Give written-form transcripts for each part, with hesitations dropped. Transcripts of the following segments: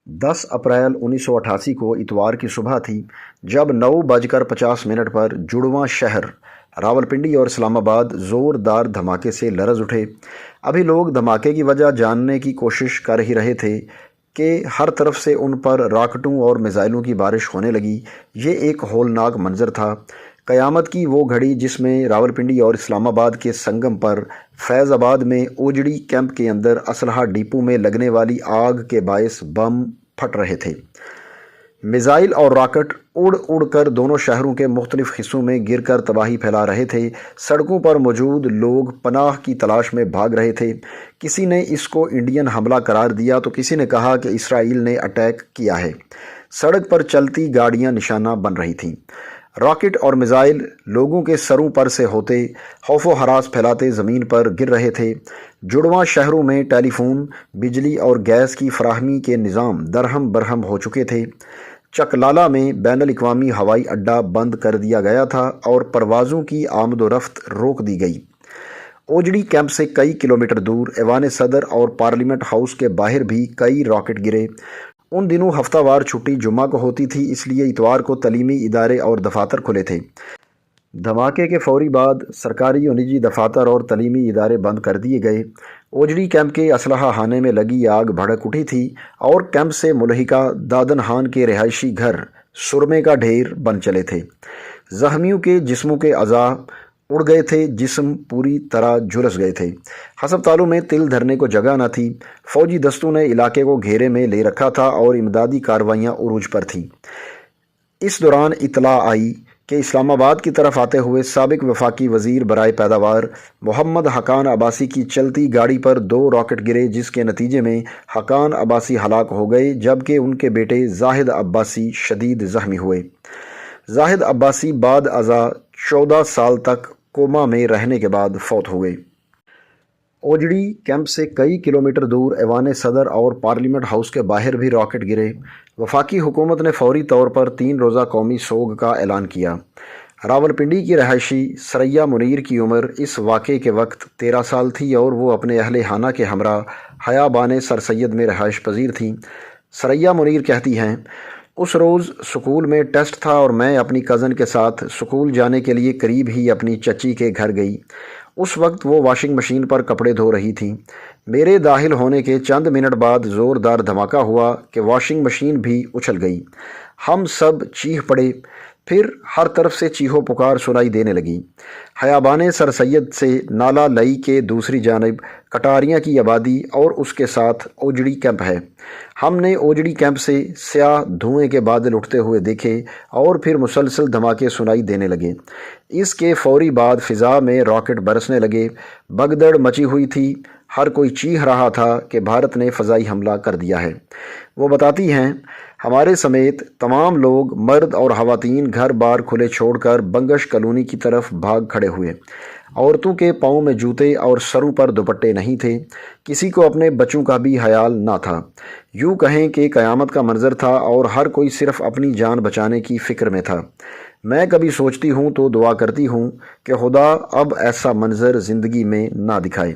10 April 1988 کو اتوار کی صبح تھی جب 9:50 پر جڑواں شہر راولپنڈی اور اسلام آباد زوردار دھماکے سے لرز اٹھے۔ ابھی لوگ دھماکے کی وجہ جاننے کی کوشش کر ہی رہے تھے کہ ہر طرف سے ان پر راکٹوں اور میزائلوں کی بارش ہونے لگی۔ یہ ایک ہولناک منظر تھا، قیامت کی وہ گھڑی جس میں راولپنڈی اور اسلام آباد کے سنگم پر فیض آباد میں اوجڑی کیمپ کے اندر اسلحہ ڈپو میں لگنے والی آگ کے باعث بم پھٹ رہے تھے۔ میزائل اور راکٹ اڑ اڑ کر دونوں شہروں کے مختلف حصوں میں گر کر تباہی پھیلا رہے تھے۔ سڑکوں پر موجود لوگ پناہ کی تلاش میں بھاگ رہے تھے۔ کسی نے اس کو انڈین حملہ قرار دیا تو کسی نے کہا کہ اسرائیل نے اٹیک کیا ہے۔ سڑک پر چلتی گاڑیاں نشانہ بن رہی تھیں۔ راکٹ اور میزائل لوگوں کے سروں پر سے ہوتے خوف و ہراس پھیلاتے زمین پر گر رہے تھے۔ جڑواں شہروں میں ٹیلی فون، بجلی اور گیس کی فراہمی کے نظام درہم برہم ہو چکے تھے۔ چکلالہ میں بین الاقوامی ہوائی اڈہ بند کر دیا گیا تھا اور پروازوں کی آمد و رفت روک دی گئی۔ اوجڑی کیمپ سے کئی کلومیٹر دور ایوان صدر اور پارلیمنٹ ہاؤس کے باہر بھی کئی راکٹ گرے۔ ان دنوں ہفتہ وار چھٹی جمعہ کو ہوتی تھی، اس لیے اتوار کو تعلیمی ادارے اور دفاتر کھلے تھے۔ دھماکے کے فوری بعد سرکاری و نجی دفاتر اور تعلیمی ادارے بند کر دیے گئے۔ اوجڑی کیمپ کے اسلحہ خانے میں لگی آگ بھڑک اٹھی تھی اور کیمپ سے ملحقہ دادن خان کے رہائشی گھر سرمے کا ڈھیر بن چلے تھے۔ زخمیوں کے جسموں کے اعضاء اڑ گئے تھے، جسم پوری طرح جھلس گئے تھے۔ ہسپتالوں میں تل دھرنے کو جگہ نہ تھی۔ فوجی دستوں نے علاقے کو گھیرے میں لے رکھا تھا اور امدادی کارروائیاں عروج پر تھیں۔ اس دوران اطلاع آئی کہ اسلام آباد کی طرف آتے ہوئے سابق وفاقی وزیر برائے پیداوار محمد حقان عباسی کی چلتی گاڑی پر 2 راکٹ گرے، جس کے نتیجے میں حقان عباسی ہلاک ہو گئے جبکہ ان کے بیٹے زاہد عباسی شدید زخمی ہوئے۔ زاہد عباسی بعد ازاں 14 سال تک کوما میں رہنے کے بعد فوت ہوئے۔ اوجڑی کیمپ سے کئی کلومیٹر دور ایوان صدر اور پارلیمنٹ ہاؤس کے باہر بھی راکٹ گرے۔ وفاقی حکومت نے فوری طور پر 3 روزہ قومی سوگ کا اعلان کیا۔ راولپنڈی کی رہائشی ثریا منیر کی عمر اس واقعے کے وقت 13 سال تھی اور وہ اپنے اہل خانہ کے ہمراہ خیابان سر سید میں رہائش پذیر تھیں۔ ثریا منیر کہتی ہیں، اس روز سکول میں ٹیسٹ تھا اور میں اپنی کزن کے ساتھ سکول جانے کے لیے قریب ہی اپنی چچی کے گھر گئی۔ اس وقت وہ واشنگ مشین پر کپڑے دھو رہی تھیں۔ میرے داخل ہونے کے چند منٹ بعد زوردار دھماکہ ہوا کہ واشنگ مشین بھی اچھل گئی۔ ہم سب چیخ پڑے، پھر ہر طرف سے چیخو پکار سنائی دینے لگی۔ خیابان سر سید سے نالہ لئی کے دوسری جانب کٹاریاں کی آبادی اور اس کے ساتھ اوجڑی کیمپ ہے۔ ہم نے اوجڑی کیمپ سے سیاہ دھوئیں کے بادل اٹھتے ہوئے دیکھے اور پھر مسلسل دھماکے سنائی دینے لگے۔ اس کے فوری بعد فضا میں راکٹ برسنے لگے۔ بھگدڑ مچی ہوئی تھی، ہر کوئی چیخ رہا تھا کہ بھارت نے فضائی حملہ کر دیا ہے۔ وہ بتاتی ہیں، ہمارے سمیت تمام لوگ مرد اور خواتین گھر بار کھلے چھوڑ کر بنگش کالونی کی طرف بھاگ کھڑے ہوئے۔ عورتوں کے پاؤں میں جوتے اور سروں پر دوپٹے نہیں تھے۔ کسی کو اپنے بچوں کا بھی خیال نہ تھا۔ یوں کہیں کہ قیامت کا منظر تھا اور ہر کوئی صرف اپنی جان بچانے کی فکر میں تھا۔ میں کبھی سوچتی ہوں تو دعا کرتی ہوں کہ خدا اب ایسا منظر زندگی میں نہ دکھائے۔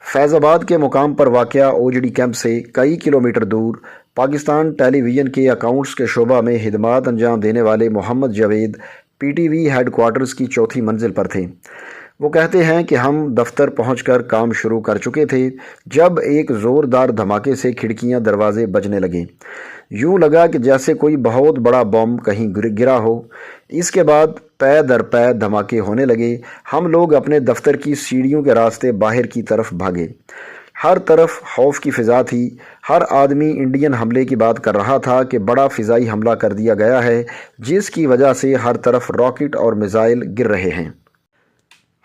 فیض آباد کے مقام پر واقع اوجڑی کیمپ سے کئی کلومیٹر دور پاکستان ٹیلی ویژن کے اکاؤنٹس کے شعبہ میں خدمات انجام دینے والے Muhammad Javed P T V headquarters کی 4تھی منزل پر تھے۔ وہ کہتے ہیں کہ ہم دفتر پہنچ کر کام شروع کر چکے تھے جب ایک زوردار دھماکے سے کھڑکیاں دروازے بجنے لگے۔ یوں لگا کہ جیسے کوئی بہت بڑا بم کہیں گرا ہو۔ اس کے بعد پے در پے دھماکے ہونے لگے۔ ہم لوگ اپنے دفتر کی سیڑھیوں کے راستے باہر کی طرف بھاگے۔ ہر طرف خوف کی فضا تھی۔ ہر آدمی انڈین حملے کی بات کر رہا تھا کہ بڑا فضائی حملہ کر دیا گیا ہے، جس کی وجہ سے ہر طرف راکٹ اور میزائل گر رہے ہیں۔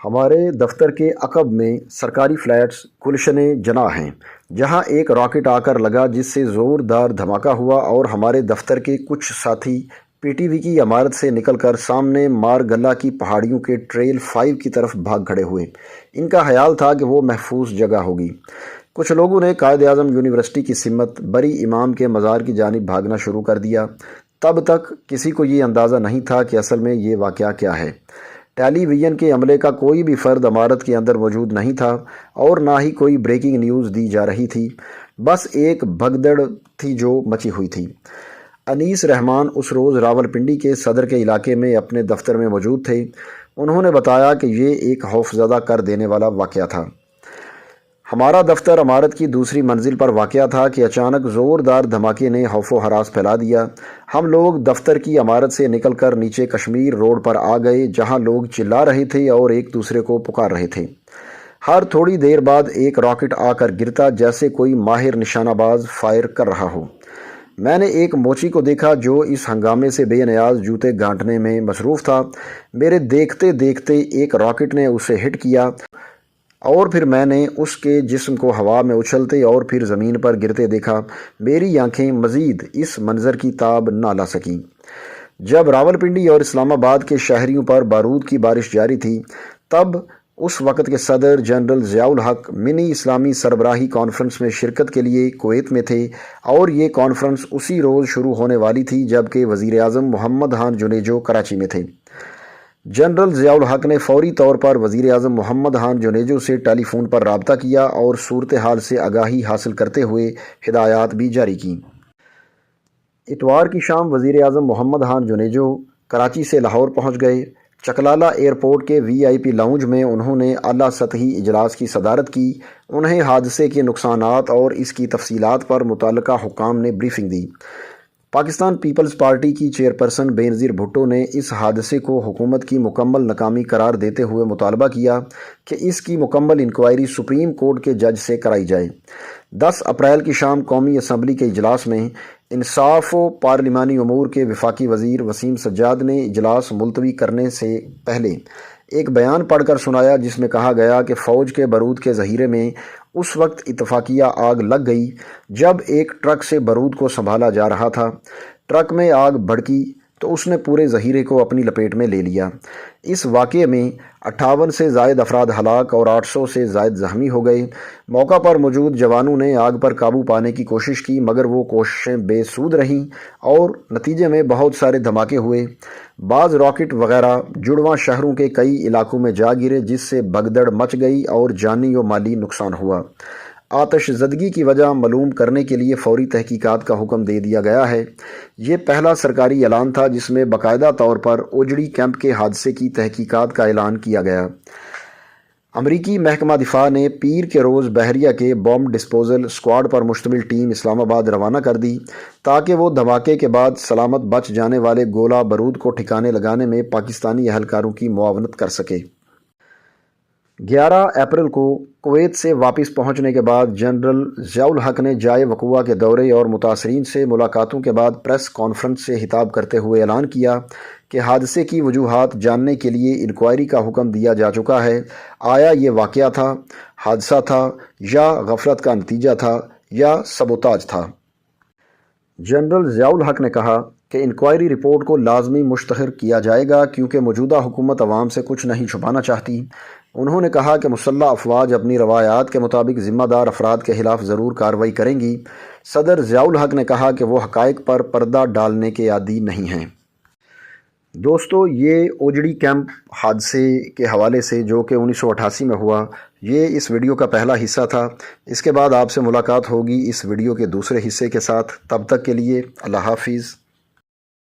ہمارے دفتر کے عقب میں سرکاری فلیٹس گلشن جناح ہیں، جہاں ایک راکٹ آ کر لگا جس سے زوردار دھماکہ ہوا اور ہمارے دفتر کے کچھ ساتھی پی ٹی وی کی عمارت سے نکل کر سامنے مارگلہ کی پہاڑیوں کے ٹریل 5 کی طرف بھاگ کھڑے ہوئے۔ ان کا خیال تھا کہ وہ محفوظ جگہ ہوگی۔ کچھ لوگوں نے قائد اعظم یونیورسٹی کی سمت بری امام کے مزار کی جانب بھاگنا شروع کر دیا۔ تب تک کسی کو یہ اندازہ نہیں تھا کہ اصل میں یہ واقعہ کیا ہے۔ ٹیلی ویژن کے عملے کا کوئی بھی فرد عمارت کے اندر موجود نہیں تھا اور نہ ہی کوئی بریکنگ نیوز دی جا رہی تھی۔ بس ایک بھگدڑ تھی جو مچی ہوئی تھی۔ انیس رحمان اس روز راولپنڈی کے صدر کے علاقے میں اپنے دفتر میں موجود تھے۔ انہوں نے بتایا کہ یہ ایک خوفزدہ کر دینے والا واقعہ تھا۔ ہمارا دفتر عمارت کی دوسری منزل پر واقع تھا کہ اچانک زوردار دھماکے نے خوف و ہراس پھیلا دیا۔ ہم لوگ دفتر کی عمارت سے نکل کر نیچے کشمیر روڈ پر آ گئے، جہاں لوگ چلا رہے تھے اور ایک دوسرے کو پکار رہے تھے۔ ہر تھوڑی دیر بعد ایک راکٹ آ کر گرتا، جیسے کوئی ماہر نشانہ باز فائر کر رہا ہو۔ میں نے ایک موچی کو دیکھا جو اس ہنگامے سے بے نیاز جوتے گانٹنے میں مصروف تھا۔ میرے دیکھتے دیکھتے ایک راکٹ نے اسے ہٹ کیا اور پھر میں نے اس کے جسم کو ہوا میں اچھلتے اور پھر زمین پر گرتے دیکھا۔ میری آنکھیں مزید اس منظر کی تاب نہ لا سکیں۔ جب راولپنڈی اور اسلام آباد کے شہریوں پر بارود کی بارش جاری تھی، تب اس وقت کے صدر جنرل ضیاء الحق منی اسلامی سربراہی کانفرنس میں شرکت کے لیے کویت میں تھے، اور یہ کانفرنس اسی روز شروع ہونے والی تھی جبکہ وزیر اعظم محمد خان جنیجو کراچی میں تھے۔ جنرل ضیاء الحق نے فوری طور پر وزیر اعظم محمد خان جنیجو سے ٹیلی فون پر رابطہ کیا اور صورتحال سے آگاہی حاصل کرتے ہوئے ہدایات بھی جاری کیں۔ اتوار کی شام وزیر اعظم محمد خان جنیجو کراچی سے لاہور پہنچ گئے۔ چکلالہ ایئرپورٹ کے VIP لاؤنج میں انہوں نے اعلیٰ سطحی اجلاس کی صدارت کی۔ انہیں حادثے کے نقصانات اور اس کی تفصیلات پر متعلقہ حکام نے بریفنگ دی۔ پاکستان پیپلز پارٹی کی چیئرپرسن بینظیر بھٹو نے اس حادثے کو حکومت کی مکمل ناکامی قرار دیتے ہوئے مطالبہ کیا کہ اس کی مکمل انکوائری سپریم کورٹ کے جج سے کرائی جائے۔ 10 اپریل کی شام قومی اسمبلی کے اجلاس میں انصاف و پارلیمانی امور کے وفاقی وزیر وسیم سجاد نے اجلاس ملتوی کرنے سے پہلے ایک بیان پڑھ کر سنایا، جس میں کہا گیا کہ فوج کے بارود کے ذخیرے میں اس وقت اتفاقیہ آگ لگ گئی جب ایک ٹرک سے بارود کو سنبھالا جا رہا تھا۔ ٹرک میں آگ بھڑکی تو اس نے پورے ذخیرے کو اپنی لپیٹ میں لے لیا۔ اس واقعے میں 58 سے زائد افراد ہلاک اور 800 سے زائد زخمی ہو گئے۔ موقع پر موجود جوانوں نے آگ پر قابو پانے کی کوشش کی، مگر وہ کوششیں بے سود رہیں اور نتیجے میں بہت سارے دھماکے ہوئے۔ بعض راکٹ وغیرہ جڑواں شہروں کے کئی علاقوں میں جا گرے، جس سے بھگدڑ مچ گئی اور جانی و مالی نقصان ہوا۔ آتش زدگی کی وجہ معلوم کرنے کے لیے فوری تحقیقات کا حکم دے دیا گیا ہے۔ یہ پہلا سرکاری اعلان تھا جس میں باقاعدہ طور پر اوجڑی کیمپ کے حادثے کی تحقیقات کا اعلان کیا گیا۔ امریکی محکمہ دفاع نے پیر کے روز بحریہ کے بم ڈسپوزل اسکواڈ پر مشتمل ٹیم اسلام آباد روانہ کر دی تاکہ وہ دھماکے کے بعد سلامت بچ جانے والے گولہ بارود کو ٹھکانے لگانے میں پاکستانی اہلکاروں کی معاونت کر سکے۔ 11 اپریل کو کویت سے واپس پہنچنے کے بعد جنرل ضیاء الحق نے جائے وقوع کے دورے اور متاثرین سے ملاقاتوں کے بعد پریس کانفرنس سے خطاب کرتے ہوئے اعلان کیا کہ حادثے کی وجوہات جاننے کے لیے انکوائری کا حکم دیا جا چکا ہے۔ آیا یہ واقعہ تھا، حادثہ تھا، یا غفلت کا نتیجہ تھا، یا سبوتاج تھا؟ جنرل ضیاء الحق نے کہا کہ انکوائری رپورٹ کو لازمی مشتہر کیا جائے گا کیونکہ موجودہ حکومت عوام سے کچھ نہیں چھپانا چاہتی۔ انہوں نے کہا کہ مسلح افواج اپنی روایات کے مطابق ذمہ دار افراد کے خلاف ضرور کارروائی کریں گی۔ صدر ضیاء الحق نے کہا کہ وہ حقائق پر پردہ ڈالنے کے عادی نہیں ہیں۔ دوستو، یہ اوجڑی کیمپ حادثے کے حوالے سے جو کہ 1988 میں ہوا، یہ اس ویڈیو کا پہلا حصہ تھا۔ اس کے بعد آپ سے ملاقات ہوگی اس ویڈیو کے دوسرے حصے کے ساتھ۔ تب تک کے لیے اللہ حافظ۔